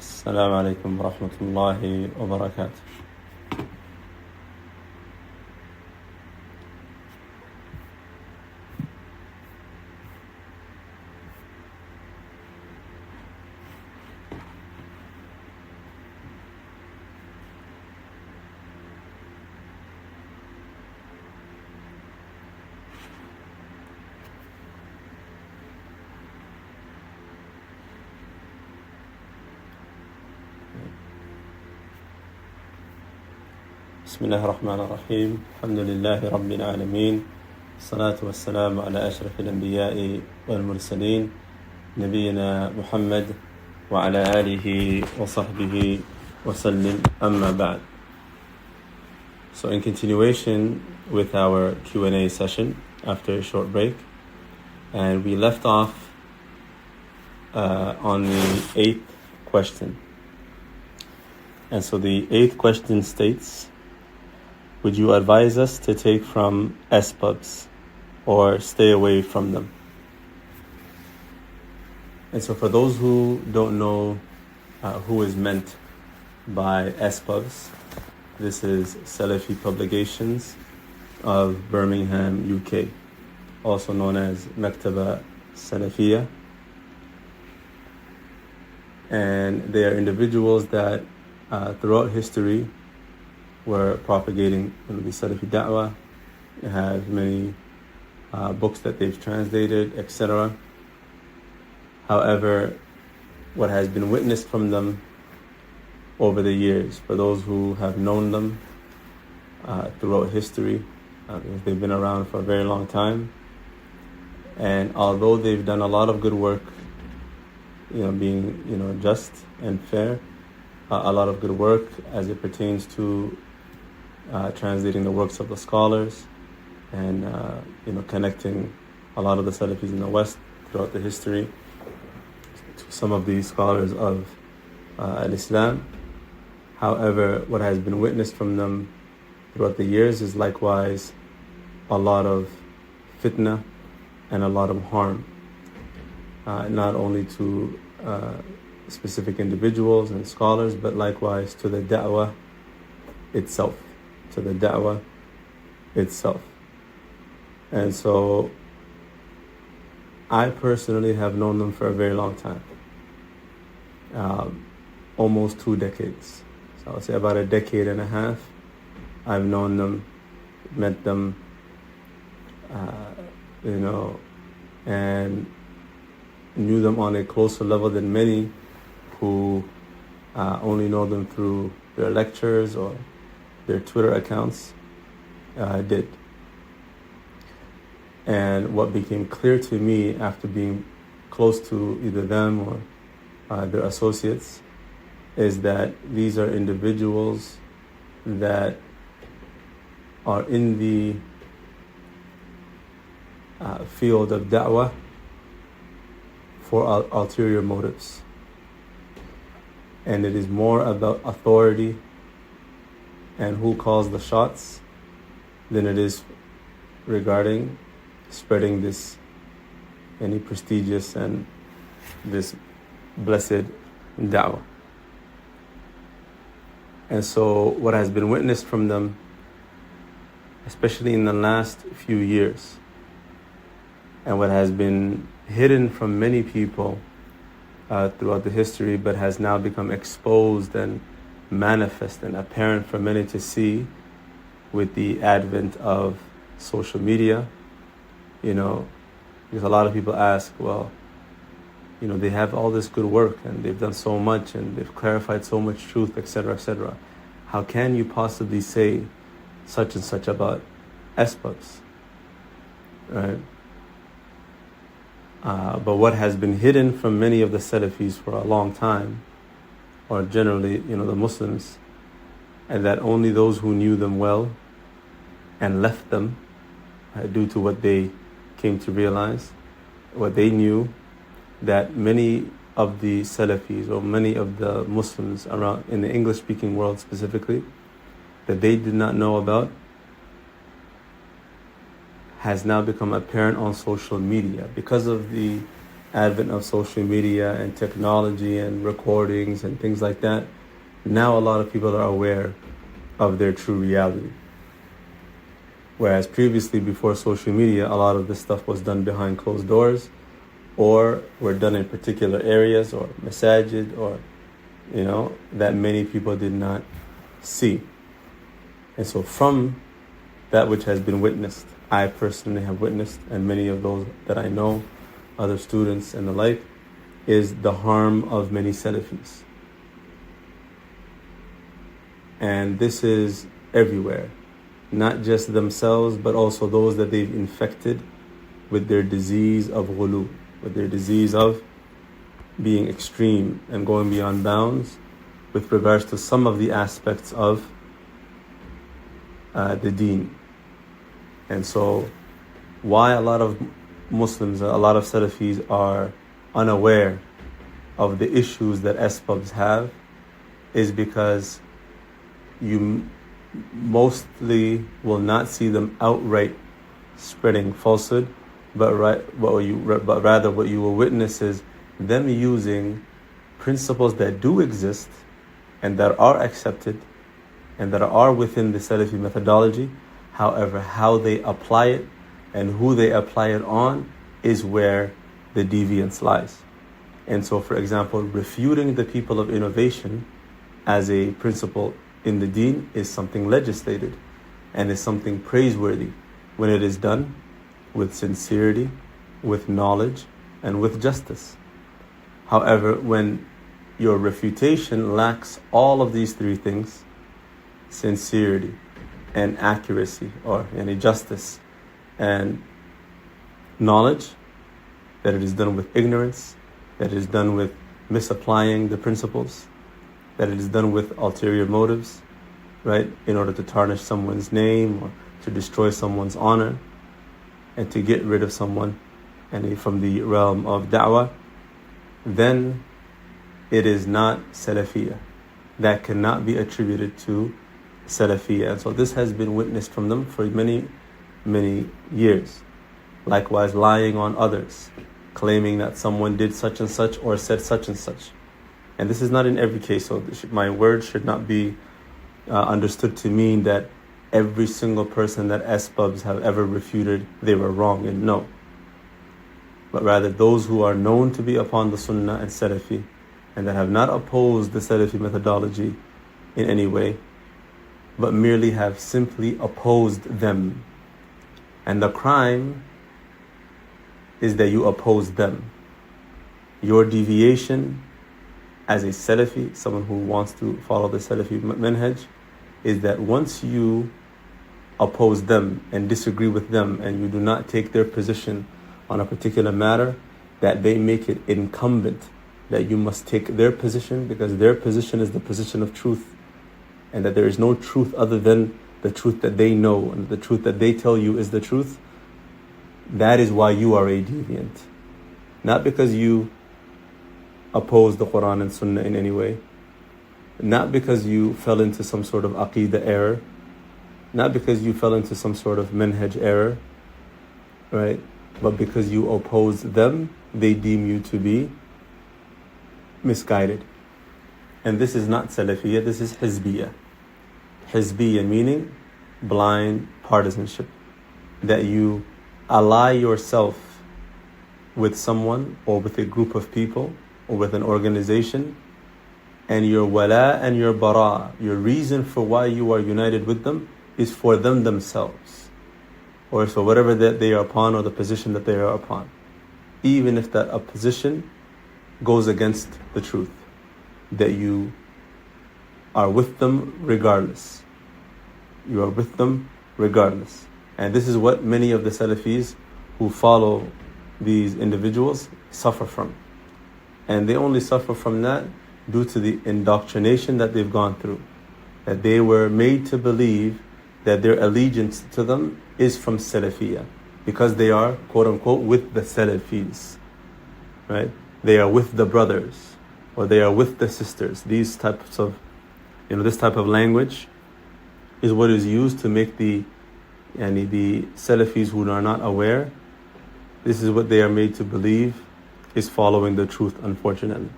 السلام عليكم ورحمة الله وبركاته. بسم الله الرحمن الرحيم. الحمد لله رب العالمين، الصلاة والسلام على أشرف الأنبياء والمرسلين نبينا محمد وعلى آله وصحبه وسلم أما بعد. So in continuation with our Q&A session after a short break, and we left off on the 8th question. And so the 8th question states, would you advise us to take from SPUBS or stay away from them? And so for those who don't know who is meant by SPUBS, this is Salafi Publications of Birmingham, UK, also known as Maktaba Salafiyya. And they are individuals that throughout history were propagating the Salafi da'wah. They have many books that they've translated, etc. However, what has been witnessed from them over the years, for those who have known them throughout history, because they've been around for a very long time, and although they've done a lot of good work, being just and fair, a lot of good work as it pertains to translating the works of the scholars and connecting a lot of the Salafis in the West throughout the history to some of the scholars of Islam. However, what has been witnessed from them throughout the years is likewise a lot of fitna and a lot of harm, not only to specific individuals and scholars, but likewise to the da'wah itself. And so I personally have known them for a very long time, almost 2 decades. So I would say about a decade and a half I've known them, met them, and knew them on a closer level than many who only know them through their lectures or their Twitter accounts did. And what became clear to me after being close to either them or their associates is that these are individuals that are in the field of da'wah for ulterior motives. And it is more about authority and who calls the shots than it is regarding spreading any prestigious and this blessed da'wah. And so what has been witnessed from them, especially in the last few years, and what has been hidden from many people throughout the history, but has now become exposed and manifest and apparent for many to see with the advent of social media, because a lot of people ask, they have all this good work and they've done so much and they've clarified so much truth, etc., etc. How can you possibly say such and such about SPUBS, right? But what has been hidden from many of the Salafis for a long time, or generally, the Muslims, and that only those who knew them well and left them due to what they came to realize, what they knew, that many of the Salafis or many of the Muslims around in the English-speaking world specifically, that they did not know about, has now become apparent on social media because of the advent of social media and technology and recordings and things like that, now a lot of people are aware of their true reality. Whereas previously, before social media, a lot of this stuff was done behind closed doors, or were done in particular areas or masajid, or, that many people did not see. And so from that which has been witnessed, I personally have witnessed, and many of those that I know, other students and the like, is the harm of many Salafis. And this is everywhere, not just themselves, but also those that they've infected with their disease of ghulu, with their disease of being extreme and going beyond bounds with regards to some of the aspects of the deen. And so why a lot of Muslims, a lot of Salafis are unaware of the issues that SPUBS have is because you mostly will not see them outright spreading falsehood, but rather what you will witness is them using principles that do exist and that are accepted and that are within the Salafi methodology. However, how they apply it and who they apply it on is where the deviance lies. And so, for example, refuting the people of innovation as a principle in the deen is something legislated and is something praiseworthy when it is done with sincerity, with knowledge, and with justice. However, when your refutation lacks all of these three things, sincerity and accuracy, or any justice and knowledge, that it is done with ignorance, that it is done with misapplying the principles, that it is done with ulterior motives, right, in order to tarnish someone's name or to destroy someone's honor and to get rid of someone and from the realm of da'wah, then it is not Salafiyah. That cannot be attributed to Salafiyah. And so this has been witnessed from them for many, many years. Likewise, lying on others, claiming that someone did such and such or said such and such. And this is not in every case, so my word should not be understood to mean that every single person that SPUBS have ever refuted, they were wrong, and no. But rather those who are known to be upon the Sunnah and Salafi, and that have not opposed the Salafi methodology in any way, but merely have simply opposed them. And the crime is that you oppose them. Your deviation as a Salafi, someone who wants to follow the Salafi manhaj, is that once you oppose them and disagree with them and you do not take their position on a particular matter, that they make it incumbent that you must take their position, because their position is the position of truth, and that there is no truth other than the truth that they know, and the truth that they tell you is the truth. That is why you are a deviant. Not because you oppose the Quran and Sunnah in any way, not because you fell into some sort of aqidah error, not because you fell into some sort of manhaj error, right? But because you oppose them, they deem you to be misguided. And this is not Salafiyah, this is Hizbiyah. Hizbiyah meaning blind partisanship. That you ally yourself with someone or with a group of people or with an organization, and your wala and your bara, your reason for why you are united with them, is for them themselves, or for whatever that they are upon or the position that they are upon, even if that opposition goes against the truth, that you are with them regardless. You are with them regardless. And this is what many of the Salafis who follow these individuals suffer from. And they only suffer from that due to the indoctrination that they've gone through. That they were made to believe that their allegiance to them is from Salafiyah, because they are, quote unquote, with the Salafis, right? They are with the brothers, or they are with the sisters. These types of, this type of language is what is used to make the Salafis who are not aware, this is what they are made to believe is following the truth, unfortunately.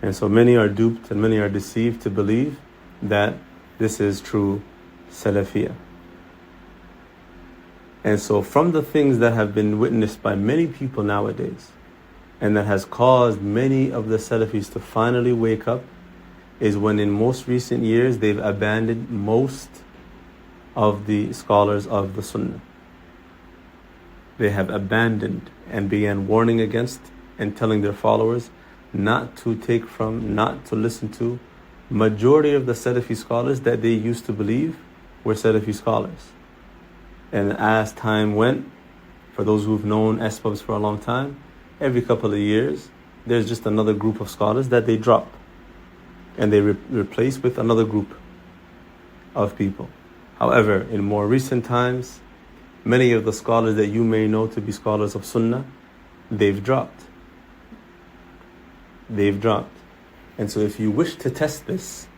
And so many are duped and many are deceived to believe that this is true Salafiyah. And so from the things that have been witnessed by many people nowadays, and that has caused many of the Salafis to finally wake up, is when in most recent years they've abandoned most of the scholars of the Sunnah. They have abandoned and began warning against and telling their followers not to take from, not to listen to majority of the Salafi scholars that they used to believe were Salafi scholars. And as time went, for those who've known SPUBS for a long time, every couple of years, there's just another group of scholars that they drop. And they replace with another group of people. However, in more recent times, many of the scholars that you may know to be scholars of Sunnah, they've dropped. They've dropped. And so if you wish to test this,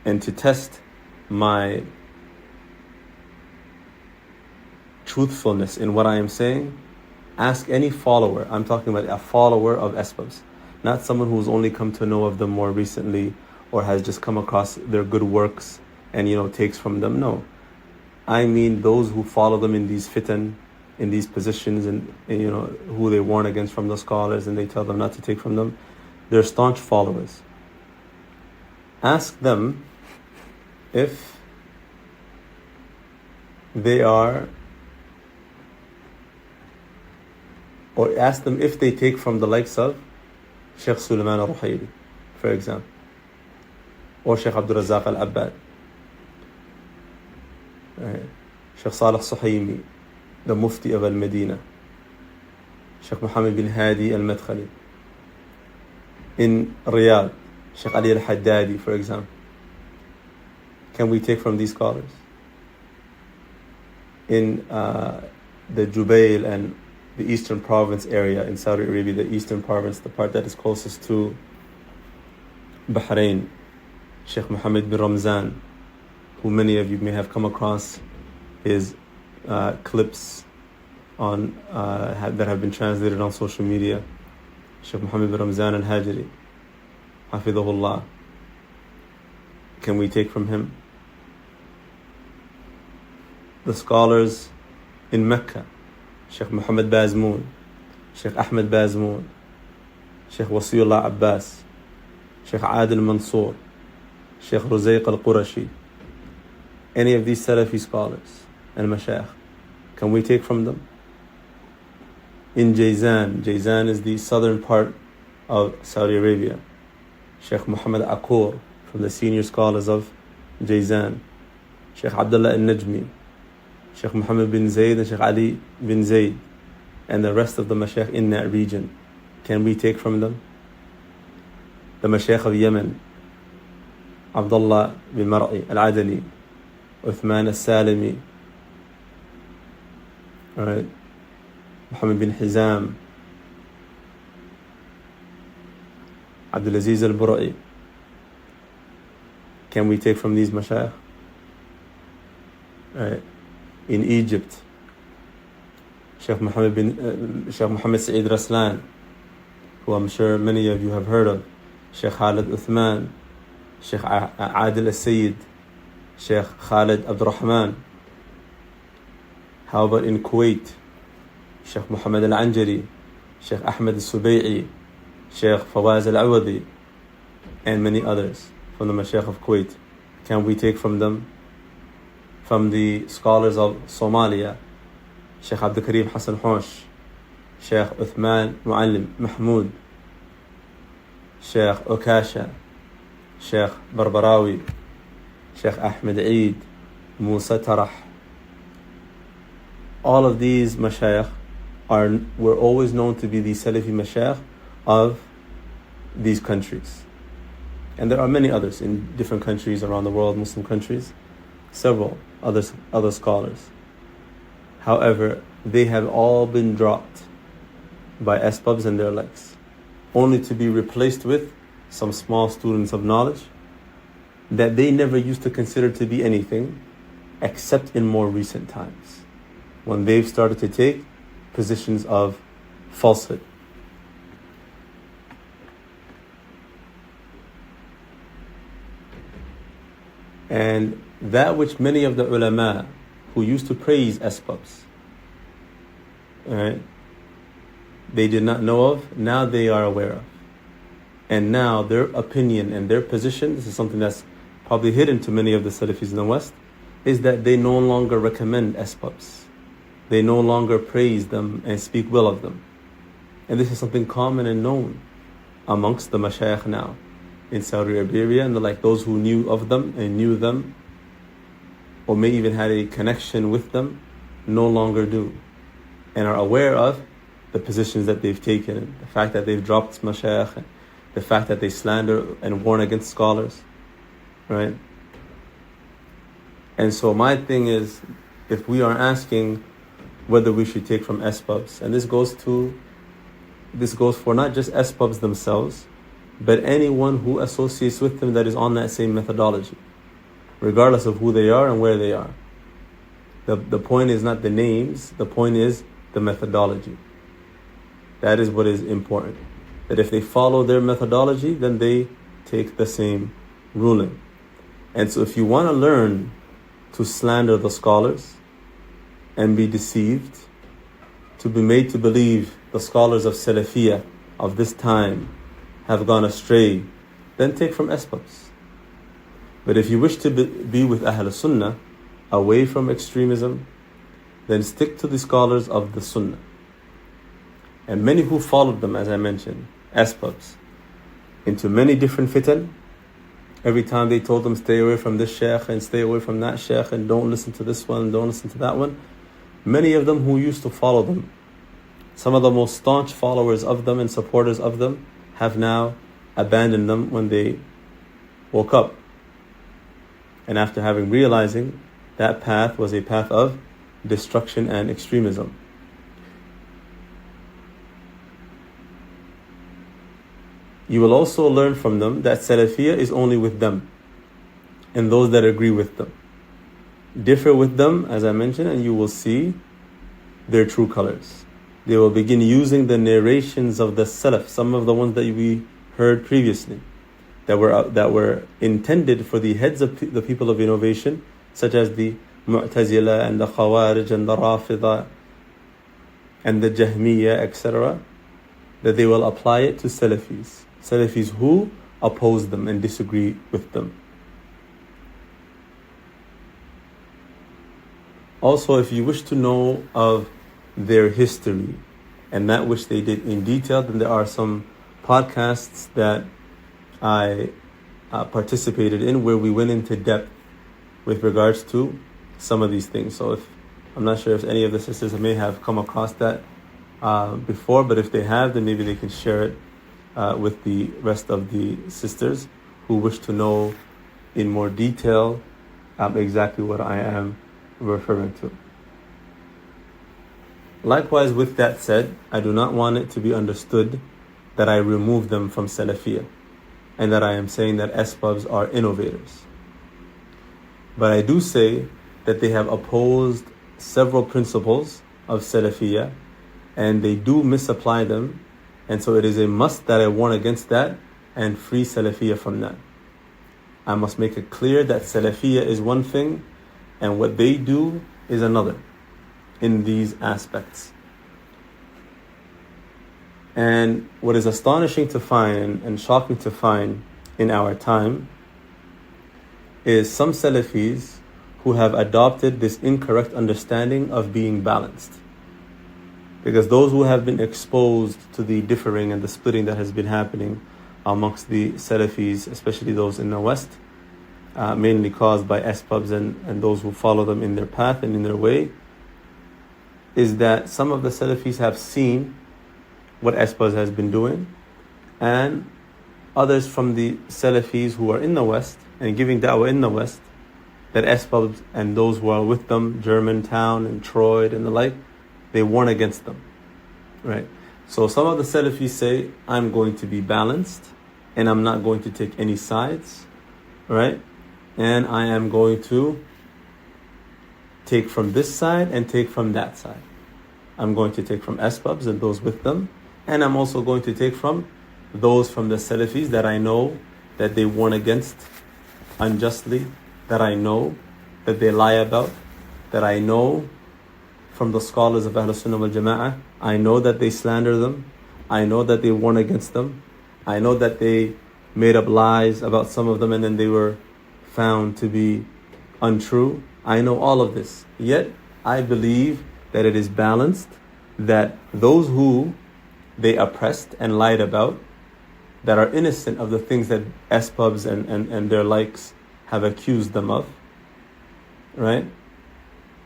and to test my truthfulness in what I am saying, ask any follower. I'm talking about a follower of SPUBS, not someone who's only come to know of them more recently or has just come across their good works and takes from them. No, I mean those who follow them in these fitan, in these positions, and who they warn against from the scholars and they tell them not to take from them. They're staunch followers. Ask them if they are, or ask them if they take from the likes of Sheikh Sulaiman al-Ruhaili, for example, or Sheikh Abdul Razak al-Abbad, Sheikh Salih Suhaimi, the Mufti of Al-Medina, Sheikh Muhammad bin Hadi al-Madkhali. In Riyadh, Sheikh Ali al-Haddadi, for example. Can we take from these scholars? In the Jubail and the Eastern Province area in Saudi Arabia, the Eastern Province, the part that is closest to Bahrain, Sheikh Muhammad bin Ramzan, who many of you may have come across his clips on that have been translated on social media. Sheikh Muhammad bin Ramzan al-Hajri, Hafidhahullah. Can we take from him? The scholars in Mecca, Sheikh Muhammad Bazmoon, Sheikh Ahmed Bazmoon, Sheikh Wasiullah Abbas, Sheikh Adil Mansour, Sheikh Ruzayq al-Qurashi. Any of these Salafi scholars and Mashayikh, can we take from them? In Jayzan is the southern part of Saudi Arabia, Sheikh Muhammad Akour, from the senior scholars of Jayzan, Sheikh Abdullah al-Najmi, Sheikh Muhammad bin Zayd and Sheikh Ali bin Zayd, and the rest of the Mashayikh in that region. Can we take from them? The Mashayikh of Yemen, Abdullah bin Mar'i al-Adani, Uthman al-Salimi, alright, Muhammad bin Hizam, Abdulaziz al-Bura'i. Can we take from these mashayikh? In Egypt, Sheikh Muhammad Sa'id Raslan, who I'm sure many of you have heard of, Sheikh Khalid Uthman, Sheikh Adil al-Sayyid, Sheikh Khalid Abdurrahman. How about in Kuwait? Sheikh Muhammad al-Anjari, Sheikh Ahmed al-Subai'i, Sheikh Fawaz al-Awadi, and many others from the Mashayikh of Kuwait. Can we take from them? From the scholars of Somalia, Sheikh Abdul Karim Hassan Hosh, Sheikh Uthman Muallim Mahmoud, Sheikh Okasha, Sheikh Barbarawi, Sheikh Ahmed Eid, Musa Tarah. All of these mashayikh were always known to be the Salafi mashayikh of these countries. And there are many others in different countries around the world, Muslim countries, several other scholars. However, they have all been dropped by SPUBS and their likes, only to be replaced with some small students of knowledge that they never used to consider to be anything except in more recent times, when they've started to take positions of falsehood. And that which many of the ulama who used to praise SPUBS, right, they did not know of, now they are aware of. And now their opinion and their position, this is something that's probably hidden to many of the Salafis in the West, is that they no longer recommend SPUBS. They no longer praise them and speak well of them. And this is something common and known amongst the mashayikh now in Saudi Arabia, and those who knew of them and knew them, or may even had a connection with them, no longer do, and are aware of the positions that they've taken, the fact that they've dropped mashayikh, the fact that they slander and warn against scholars, right? And so my thing is, if we are asking whether we should take from SPUBS, and this goes for not just SPUBS themselves, but anyone who associates with them that is on that same methodology, regardless of who they are and where they are. The point is not the names, the point is the methodology. That is what is important. That if they follow their methodology, then they take the same ruling. And so if you want to learn to slander the scholars and be deceived, to be made to believe the scholars of Salafiyah of this time have gone astray, then take from SPUBS. But if you wish to be with Ahl Sunnah, away from extremism, then stick to the scholars of the Sunnah. And many who followed them, as I mentioned, SPUBS, into many different fitan, every time they told them stay away from this sheikh and stay away from that sheikh and don't listen to this one and don't listen to that one, many of them who used to follow them, some of the most staunch followers of them and supporters of them, have now abandoned them when they woke up. And after realizing that path was a path of destruction and extremism. You will also learn from them that Salafiyah is only with them and those that agree with them. Differ with them, as I mentioned, and you will see their true colors. They will begin using the narrations of the Salaf, some of the ones that we heard previously, that were intended for the heads of the people of innovation, such as the Mu'tazila and the Khawarij and the Rafida and the Jahmiyyah, etc., that they will apply it to Salafis. Salafis who oppose them and disagree with them. Also, if you wish to know of their history and that which they did in detail, then there are some podcasts that I participated in where we went into depth with regards to some of these things. So I'm not sure if any of the sisters may have come across that before, but if they have, then maybe they can share it with the rest of the sisters who wish to know in more detail exactly what I am referring to. Likewise, with that said, I do not want it to be understood that I remove them from Salafiyah and that I am saying that SPUBS are innovators. But I do say that they have opposed several principles of Salafiyah and they do misapply them, and so it is a must that I warn against that and free Salafiyah from that. I must make it clear that Salafiyah is one thing and what they do is another in these aspects. And what is astonishing to find and shocking to find in our time is some Salafis who have adopted this incorrect understanding of being balanced. Because those who have been exposed to the differing and the splitting that has been happening amongst the Salafis, especially those in the West, mainly caused by SPUBS and those who follow them in their path and in their way, is that some of the Salafis have seen what SPUBS has been doing, and others from the Salafis who are in the West and giving da'wah in the West, that SPUBS and those who are with them, Germantown and Troy and the like, they warn against them, right? So some of the Salafis say, I'm going to be balanced and I'm not going to take any sides, right? And I am going to take from this side and take from that side. I'm going to take from SPUBS and those with them, and I'm also going to take from those from the Salafis that I know that they warn against unjustly that I know that they lie about, that I know from the scholars of Ahlul Sunnah wal Jama'ah, I know that they slander them, I know that they warn against them, I know that they made up lies about some of them and then they were found to be untrue. I know all of this. Yet, I believe that it is balanced, that those who they oppressed and lied about, that are innocent of the things that SPUBS and their likes have accused them of, right?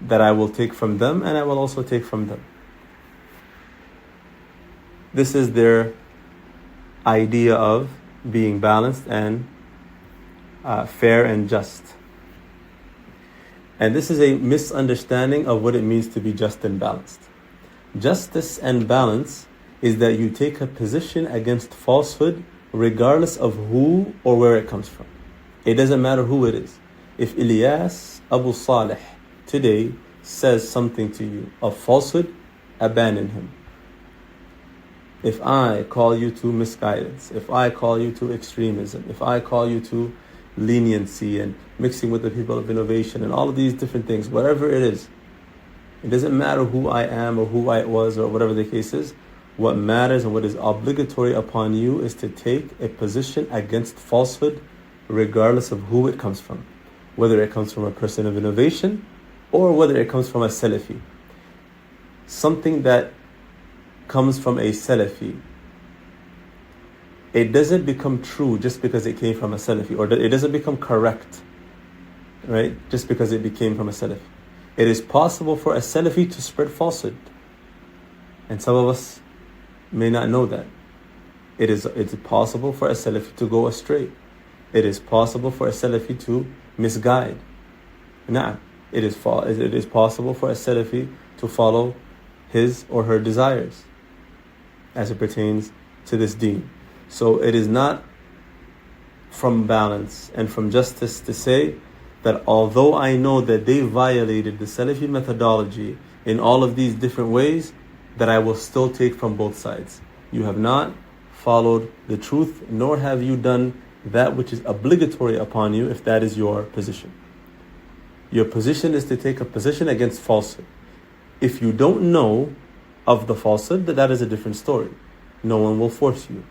That I will take from them and I will also take from them. This is their idea of being balanced and fair and just. And this is a misunderstanding of what it means to be just and balanced. Justice and balance is that you take a position against falsehood regardless of who or where it comes from. It doesn't matter who it is. If Ilyas, Abu Saalih, today says something to you of falsehood, abandon him. If I call you to misguidance, if I call you to extremism, if I call you to leniency and mixing with the people of innovation and all of these different things, whatever it is, it doesn't matter who I am or who I was or whatever the case is. What matters and what is obligatory upon you is to take a position against falsehood regardless of who it comes from. Whether it comes from a person of innovation or whether it comes from a Salafi. Something that comes from a Salafi, it doesn't become true just because it came from a Salafi, or it doesn't become correct, right, just because it came from a Salafi. It is possible for a Salafi to spread falsehood, and some of us may not know that. It's possible for a Salafi to go astray. It is possible for a Salafi to misguide. Nah, it is possible for a Salafi to follow his or her desires as it pertains to this deen. So it is not from balance and from justice to say that although I know that they violated the Salafi methodology in all of these different ways, that I will still take from both sides. You have not followed the truth, nor have you done that which is obligatory upon you if that is your position. Your position is to take a position against falsehood. If you don't know of the falsehood, that is a different story. No one will force you.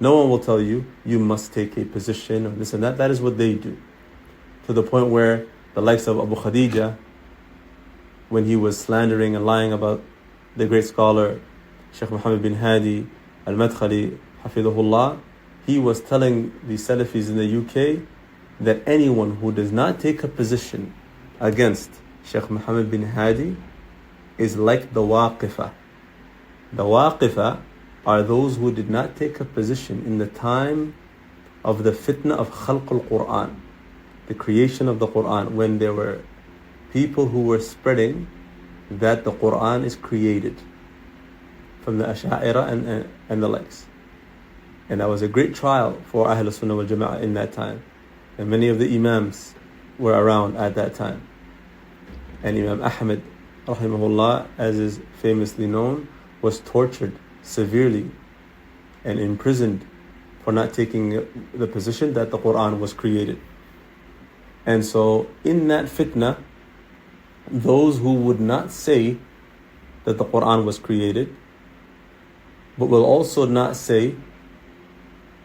No one will tell you, you must take a position or this and that. That is what they do. To the point where the likes of Abu Khadija, when he was slandering and lying about the great scholar Sheikh Muhammad bin Hadi al-Madkhali, Hafidhullah, he was telling the Salafis in the UK that anyone who does not take a position against Sheikh Muhammad bin Hadi is like the Waqifa. The Waqifa are those who did not take a position in the time of the fitna of Khalqul Quran, the creation of the Quran, when there were people who were spreading that the Quran is created from the Ash'a'ira and the likes. And that was a great trial for Ahlul Sunnah wal Jama'ah in that time. And many of the Imams were around at that time. And Imam Ahmad, rahimahullah, as is famously known, was tortured severely and imprisoned for not taking the position that the Quran was created. And so in that fitna, those who would not say that the Quran was created, but will also not say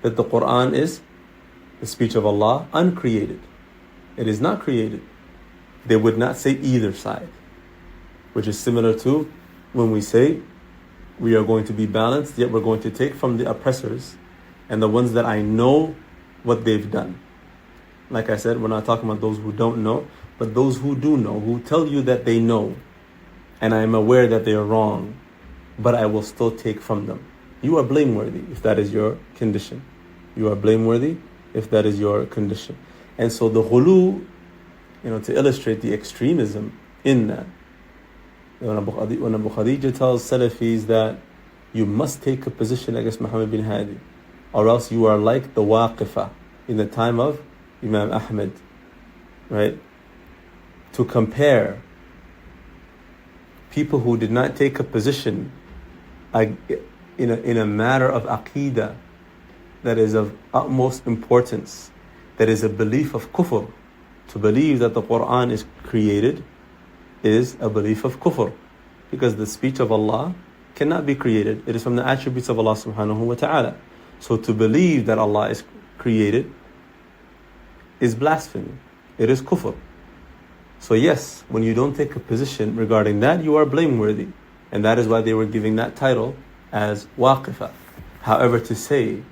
that the Quran is the speech of Allah, uncreated. It is not created. They would not say either side, which is similar to when we say we are going to be balanced, yet we're going to take from the oppressors and the ones that I know what they've done. Like I said, we're not talking about those who don't know, but those who do know, who tell you that they know, and I am aware that they are wrong, but I will still take from them. You are blameworthy if that is your condition. You are blameworthy if that is your condition. And so the ghulu, to illustrate the extremism in that, when Abu Khadija tells Salafis that you must take a position against Muhammad bin Hadi, or else you are like the Waqifa in the time of Imam Ahmad, right? To compare people who did not take a position in a matter of aqeedah that is of utmost importance, that is a belief of kufr, To believe that the Quran is created is a belief of kufr, because the speech of Allah cannot be created. It is from the attributes of Allah subhanahu wa ta'ala. So to believe that Allah is created is blasphemy. It is kufr. So yes, when you don't take a position regarding that, you are blameworthy. And that is why they were giving that title as waqifa. However, to say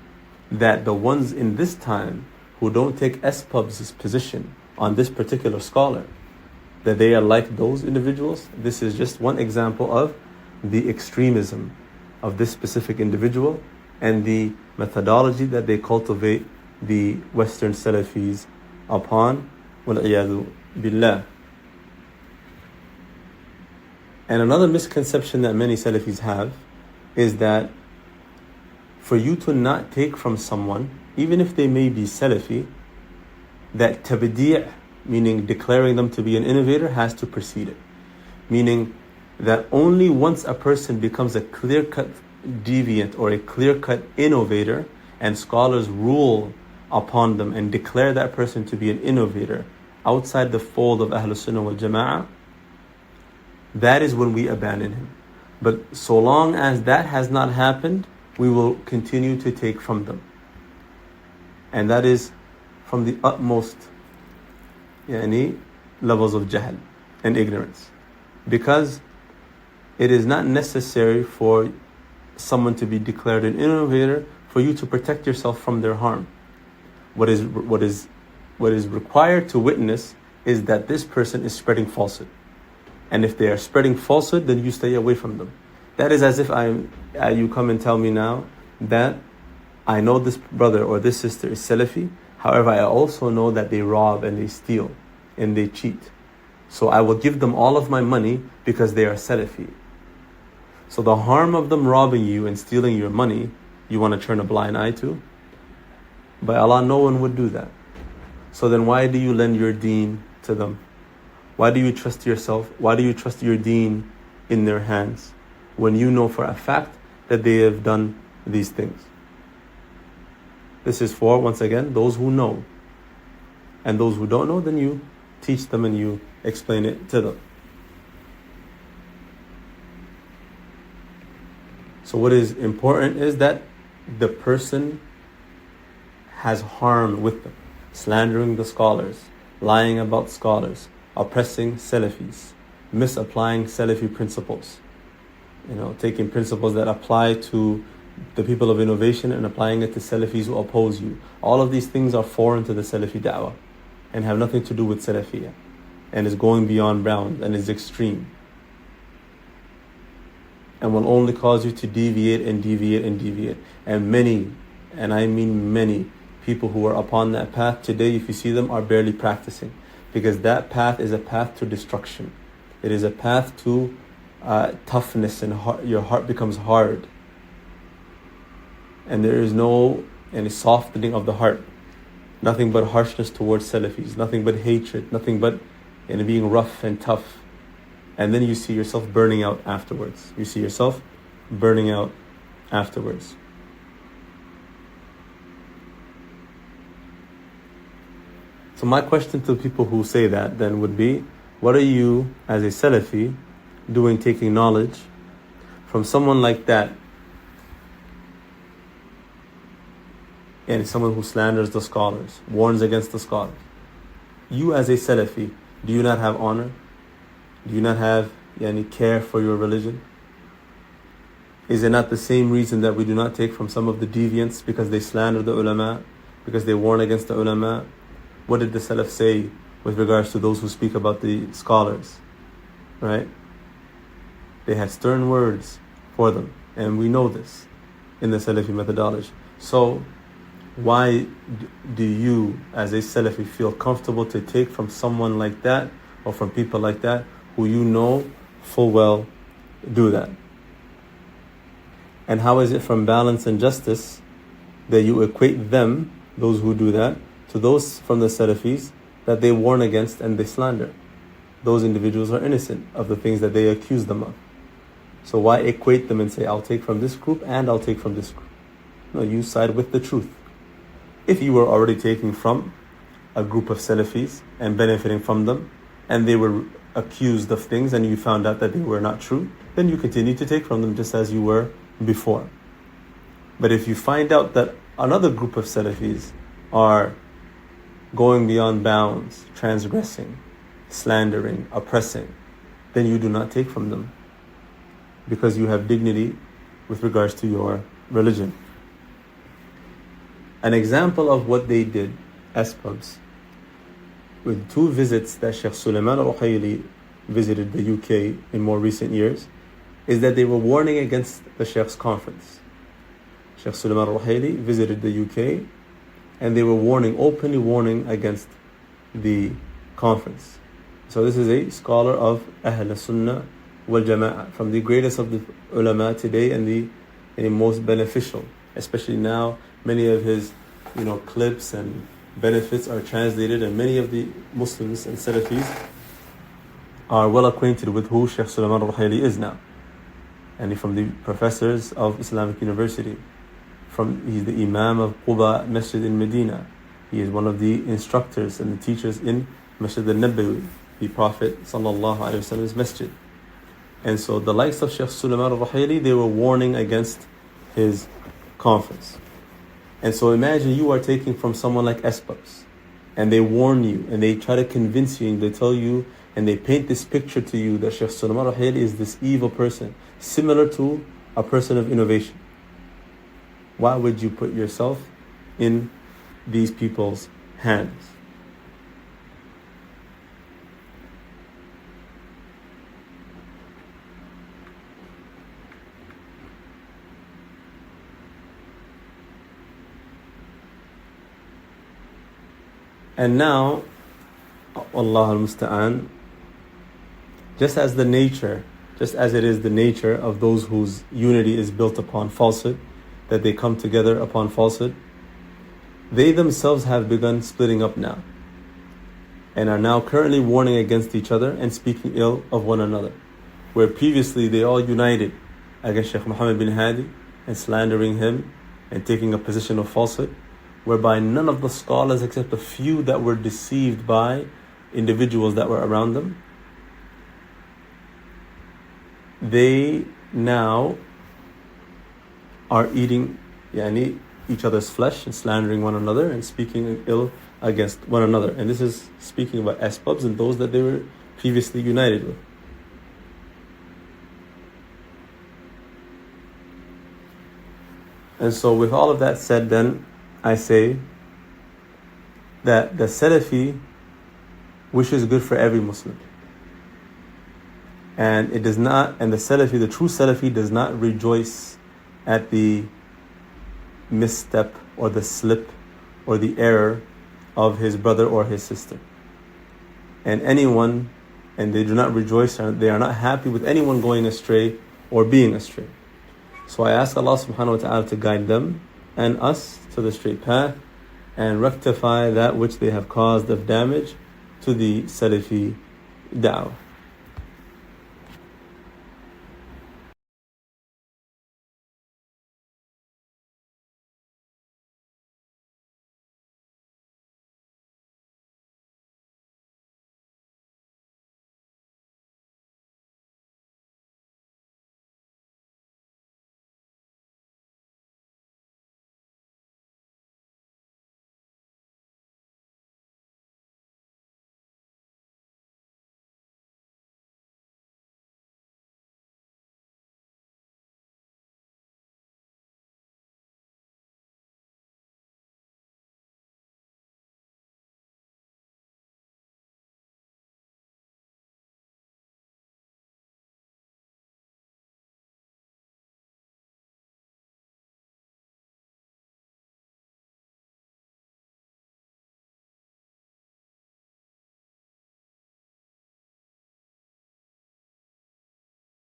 that the ones in this time who don't take SPUBS' position on this particular scholar, that they are like those individuals, this is just one example of the extremism of this specific individual and the methodology that they cultivate the Western Salafis upon. Wal-iyadhu billah. And another misconception that many Salafis have is that for you to not take from someone, even if they may be Salafi, that tabdi', meaning declaring them to be an innovator, has to precede it. Meaning that only once a person becomes a clear-cut deviant or a clear-cut innovator, and scholars rule upon them and declare that person to be an innovator outside the fold of Ahlul Sunnah wal Jama'ah, that is when we abandon him. But so long as that has not happened, we will continue to take from them. And that is from the utmost levels of jahl and ignorance. Because it is not necessary for someone to be declared an innovator for you to protect yourself from their harm. What is required to witness is that this person is spreading falsehood. And if they are spreading falsehood, then you stay away from them. That is as if you come and tell me now that I know this brother or this sister is Salafi. However, I also know that they rob and they steal and they cheat. So I will give them all of my money because they are Salafi. So the harm of them robbing you and stealing your money, you want to turn a blind eye to? By Allah, no one would do that. So then why do you lend your deen to them? Why do you trust yourself? Why do you trust your deen in their hands when you know for a fact that they have done these things? This is for, once again, those who know. And those who don't know, then you teach them and you explain it to them. So what is important is that the person has harm with them, slandering the scholars, lying about scholars, oppressing Salafis, misapplying Salafi principles, taking principles that apply to the people of innovation and applying it to Salafis who oppose you. All of these things are foreign to the Salafi da'wah and have nothing to do with Salafiyah, and is going beyond bounds and is extreme, and will only cause you to deviate and deviate and deviate. And many, and I mean many, people who are upon that path today, if you see them, are barely practicing, because that path is a path to destruction. It is a path to toughness, and your heart becomes hard, and there is no any softening of the heart. Nothing but harshness towards Salafis, nothing but hatred, nothing but being rough and tough. And then you see yourself burning out afterwards. You see yourself burning out afterwards. So my question to people who say that then would be, what are you as a Salafi doing taking knowledge from someone like that, and someone who slanders the scholars, warns against the scholars? You as a Salafi, do you not have honor? Do you not have any care for your religion? Is it not the same reason that we do not take from some of the deviants because they slander the ulama, because they warn against the ulama? What did the Salaf say with regards to those who speak about the scholars? Right? They had stern words for them, and we know this in the Salafi methodology. So why do you as a Salafi feel comfortable to take from someone like that, or from people like that who you know full well do that? And how is it from balance and justice that you equate them, those who do that, to those from the Salafis that they warn against and they slander? Those individuals are innocent of the things that they accuse them of. So why equate them and say, I'll take from this group and I'll take from this group? No, you side with the truth. If you were already taking from a group of Salafis and benefiting from them, and they were accused of things and you found out that they were not true, then you continue to take from them just as you were before. But if you find out that another group of Salafis are going beyond bounds, transgressing, slandering, oppressing, then you do not take from them, because you have dignity with regards to your religion. An example of what they did, SPUBS, with 2 visits that Sheikh Sulaiman al-Ruhaili visited the UK in more recent years, is that they were warning against the Sheikh's conference. Sheikh Sulaiman al-Ruhaili visited the UK and they were openly warning against the conference. So this is a scholar of Ahl Sunnah wal Jama'ah, from the greatest of the ulama today and the most beneficial, especially now. Many of his clips and benefits are translated, and many of the Muslims and Salafis are well acquainted with who Sheikh Sulaiman al-Ruhaili is now. And he's from the professors of Islamic University. He's the Imam of Quba Masjid in Medina. He is one of the instructors and the teachers in Masjid al-Nabawi, the Prophet sallallahu alaihi wasallam's masjid. And so the likes of Sheikh Sulaiman al-Ruhaili, they were warning against his conference. And so imagine you are taking from someone like SPUBS, and they warn you, and they try to convince you, and they tell you, and they paint this picture to you that Sheikh Sulaiman al-Ruhaili is this evil person, similar to a person of innovation. Why would you put yourself in these people's hands? And now, Allah al-Musta'an, just as it is the nature of those whose unity is built upon falsehood, that they come together upon falsehood, they themselves have begun splitting up now, and are now currently warning against each other and speaking ill of one another. Where previously they all united against Shaykh Muhammad bin Hadi and slandering him and taking a position of falsehood, whereby none of the scholars except a few that were deceived by individuals that were around them, they now are eating each other's flesh and slandering one another and speaking ill against one another. And this is speaking about SPUBS and those that they were previously united with. And so with all of that said, then I say that the Salafi wishes good for every Muslim. And the Salafi, the true Salafi, does not rejoice at the misstep or the slip or the error of his brother or his sister. And they do not rejoice, they are not happy with anyone going astray or being astray. So I ask Allah subhanahu wa ta'ala to guide them and us to the straight path and rectify that which they have caused of damage to the Salafi da'wah.